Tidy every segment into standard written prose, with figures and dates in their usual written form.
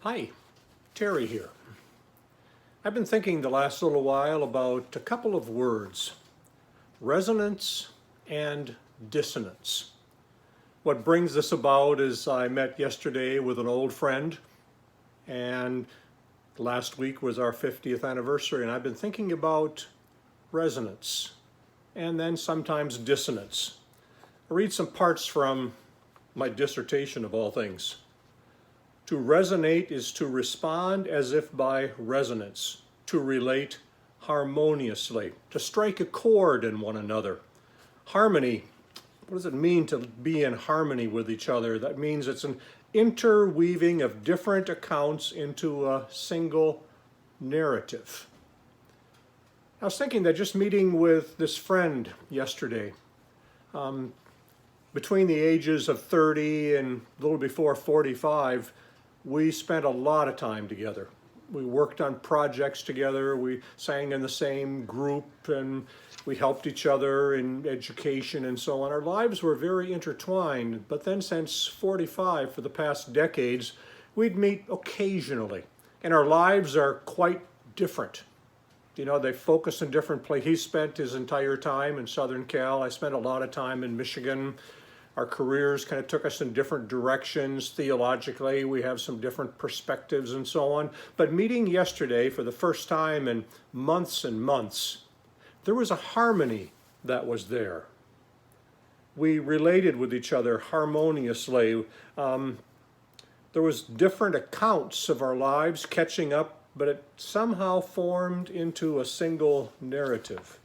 Hi, Terry here. I've been thinking the last little while about a couple of words, resonance and dissonance. What brings this about is I met yesterday with an old friend, and last week was our 50th anniversary, and I've been thinking about resonance and then sometimes dissonance. I read some parts from my dissertation of all things. To resonate is to respond as if by resonance, to relate harmoniously, to strike a chord in one another. Harmony, what does it mean to be in harmony with each other? That means it's an interweaving of different accounts into a single narrative. I was thinking that just meeting with this friend yesterday, between the ages of 30 and a little before 45, we spent a lot of time together. We worked on projects together, we sang in the same group, and we helped each other in education and so on. Our lives were very intertwined, but then since 45, for the past decades, we'd meet occasionally, and our lives are quite different. You know, they focus in different places. He spent his entire time in Southern Cal. I spent a lot of time in Michigan. Our careers kind of took us in different directions. Theologically, we have some different perspectives and so on. But meeting yesterday for the first time in months and months, there was a harmony that was there. We related with each other harmoniously. There was different accounts of our lives catching up, but it somehow formed into a single narrative.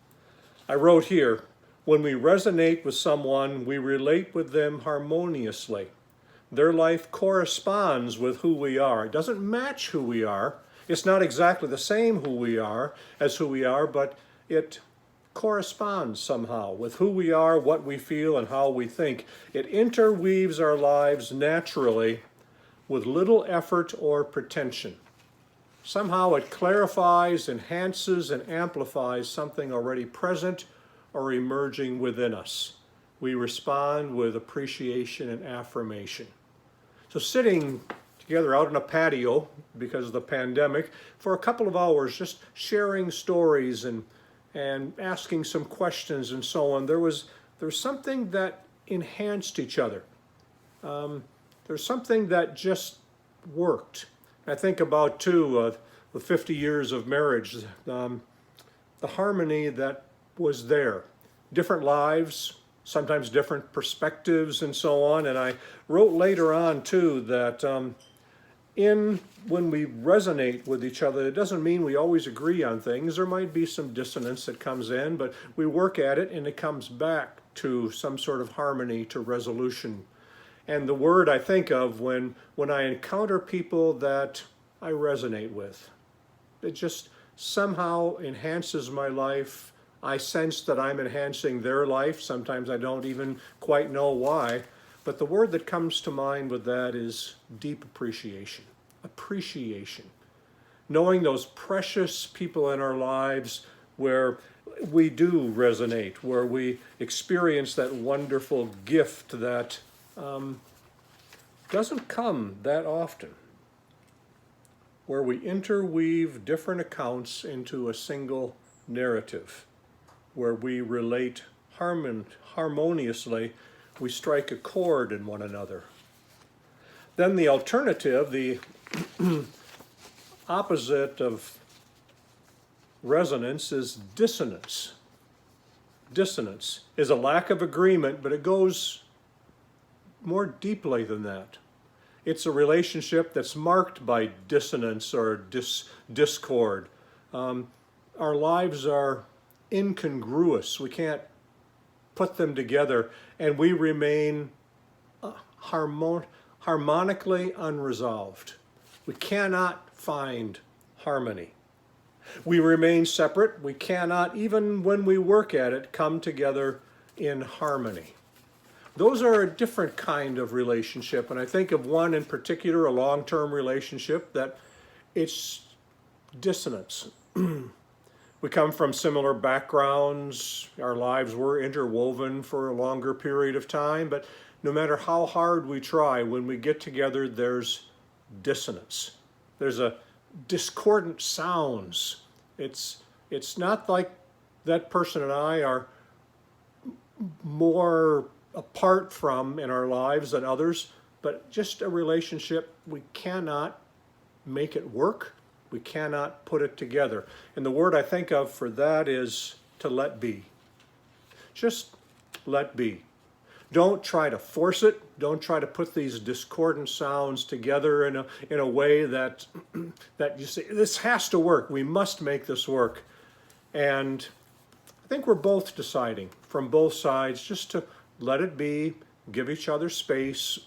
I wrote here, when we resonate with someone, we relate with them harmoniously. Their life corresponds with who we are. It doesn't match who we are. It's not exactly the same who we are, but it corresponds somehow with who we are, what we feel, and how we think. It interweaves our lives naturally with little effort or pretension. Somehow it clarifies, enhances, and amplifies something already present or emerging within us. We respond with appreciation and affirmation. So sitting together out in a patio because of the pandemic for a couple of hours, just sharing stories and asking some questions and so on, there was something that enhanced each other. There's something that just worked. I think about too, the 50 years of marriage, the harmony that was there. Different lives, sometimes different perspectives and so on. And I wrote later on too that when we resonate with each other, it doesn't mean we always agree on things. There might be some dissonance that comes in, but we work at it and it comes back to some sort of harmony, to resolution. And the word I think of when I encounter people that I resonate with, it just somehow enhances my life. I sense that I'm enhancing their life. Sometimes I don't even quite know why. But the word that comes to mind with that is deep appreciation. Appreciation. Knowing those precious people in our lives where we do resonate, where we experience that wonderful gift that doesn't come that often, where we interweave different accounts into a single narrative, where we relate harmoniously, we strike a chord in one another. Then the alternative, the opposite of resonance, is dissonance. Dissonance is a lack of agreement, but it goes more deeply than that. It's a relationship that's marked by dissonance or discord. Our lives are incongruous. We can't put them together, and we remain harmonically unresolved. We cannot find harmony. We remain separate. We cannot, even when we work at it, come together in harmony. Those are a different kind of relationship, and I think of one in particular, a long-term relationship, that it's dissonance. We come from similar backgrounds. Our lives were interwoven for a longer period of time, but no matter how hard we try, when we get together, there's dissonance. There's a discordant sounds. It's not like that person and I are more apart from in our lives than others, but just a relationship we cannot make it work. We cannot put it together. And the word I think of for that is to let be. Just let be. Don't try to force it. Don't try to put these discordant sounds together in a way that that you say, this has to work. We must make this work. And I think we're both deciding from both sides just to let it be, give each other space,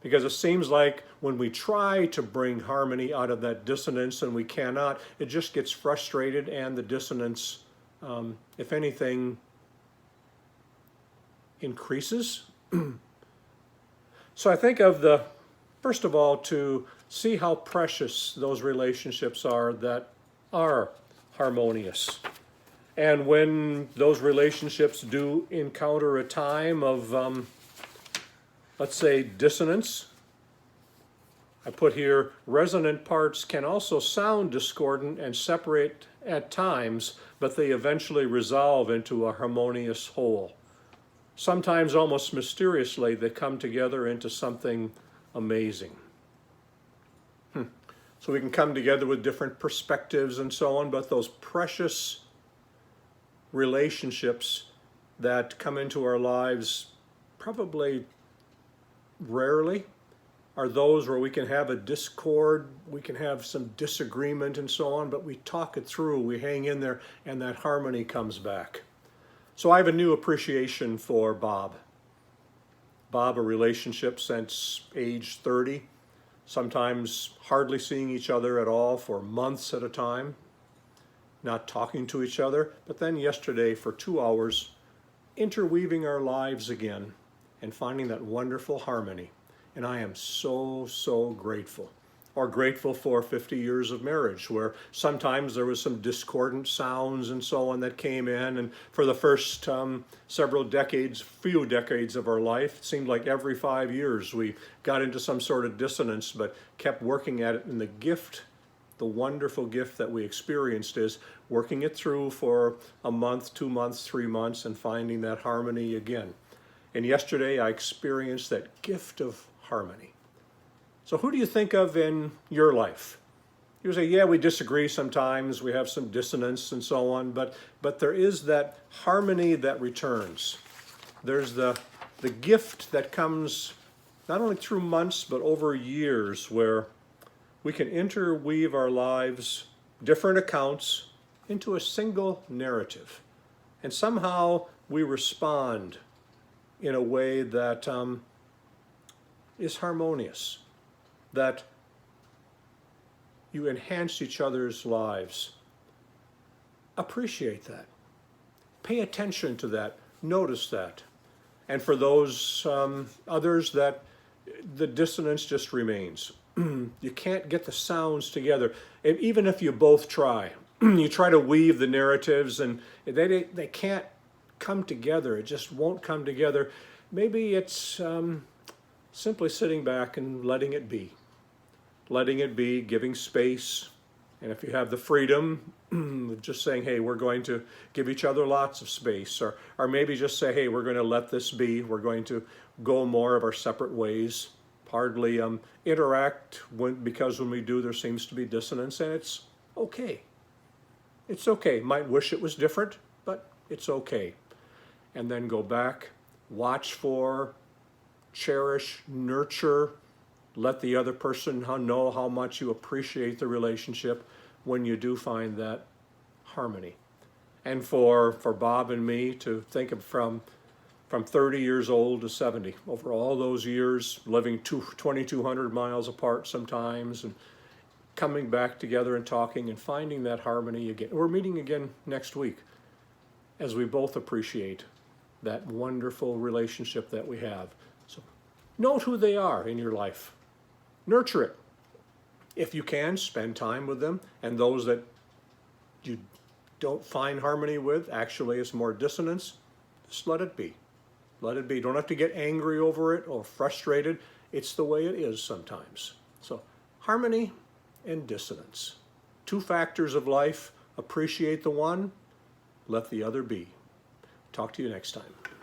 because it seems like when we try to bring harmony out of that dissonance and we cannot, it just gets frustrated, and the dissonance, if anything, increases. So I think first of all, to see how precious those relationships are that are harmonious. And when those relationships do encounter a time of, let's say, dissonance, I put here, resonant parts can also sound discordant and separate at times, but they eventually resolve into a harmonious whole. Sometimes almost mysteriously, they come together into something amazing. So we can come together with different perspectives and so on, but those precious relationships that come into our lives probably rarely are those where we can have a discord, we can have some disagreement and so on, but we talk it through, we hang in there, and that harmony comes back. So I have a new appreciation for Bob. Bob, a relationship since age 30, sometimes hardly seeing each other at all for months at a time, not talking to each other, but then yesterday for 2 hours, interweaving our lives again and finding that wonderful harmony. And I am so, so grateful. Or grateful for 50 years of marriage, where sometimes there was some discordant sounds and so on that came in, and for the first few decades of our life, it seemed like every 5 years we got into some sort of dissonance, but kept working at it. And the gift, the wonderful gift that we experienced is working it through for a month, 2 months, 3 months, and finding that harmony again. And yesterday I experienced that gift of harmony. So who do you think of in your life? You say, yeah, we disagree sometimes, we have some dissonance and so on, but there is that harmony that returns. There's the gift that comes not only through months, but over years, where we can interweave our lives, different accounts, into a single narrative. And somehow we respond in a way that is harmonious, that you enhance each other's lives. Appreciate that. Pay attention to that. Notice that. And for those others that the dissonance just remains. You can't get the sounds together. And even if you both try, you try to weave the narratives and they can't come together. It just won't come together. Maybe it's simply sitting back and letting it be. Letting it be, giving space, and if you have the freedom, just saying, hey, we're going to give each other lots of space, or maybe just say, hey, we're going to let this be, we're going to go more of our separate ways, hardly interact, because when we do, there seems to be dissonance, and it's okay. It's okay. Might wish it was different, but it's okay. And then go back, watch for, cherish, nurture, let the other person know how much you appreciate the relationship when you do find that harmony. And for Bob and me to think of from 30 years old to 70, over all those years, living 2,200 miles apart sometimes, and coming back together and talking and finding that harmony again. We're meeting again next week as we both appreciate that wonderful relationship that we have. So note who they are in your life. Nurture it. If you can, spend time with them. And those that you don't find harmony with, actually it's more dissonance, just let it be. Let it be. Don't have to get angry over it or frustrated. It's the way it is sometimes. So harmony, and dissonance. Two factors of life. Appreciate the one, let the other be. Talk to you next time.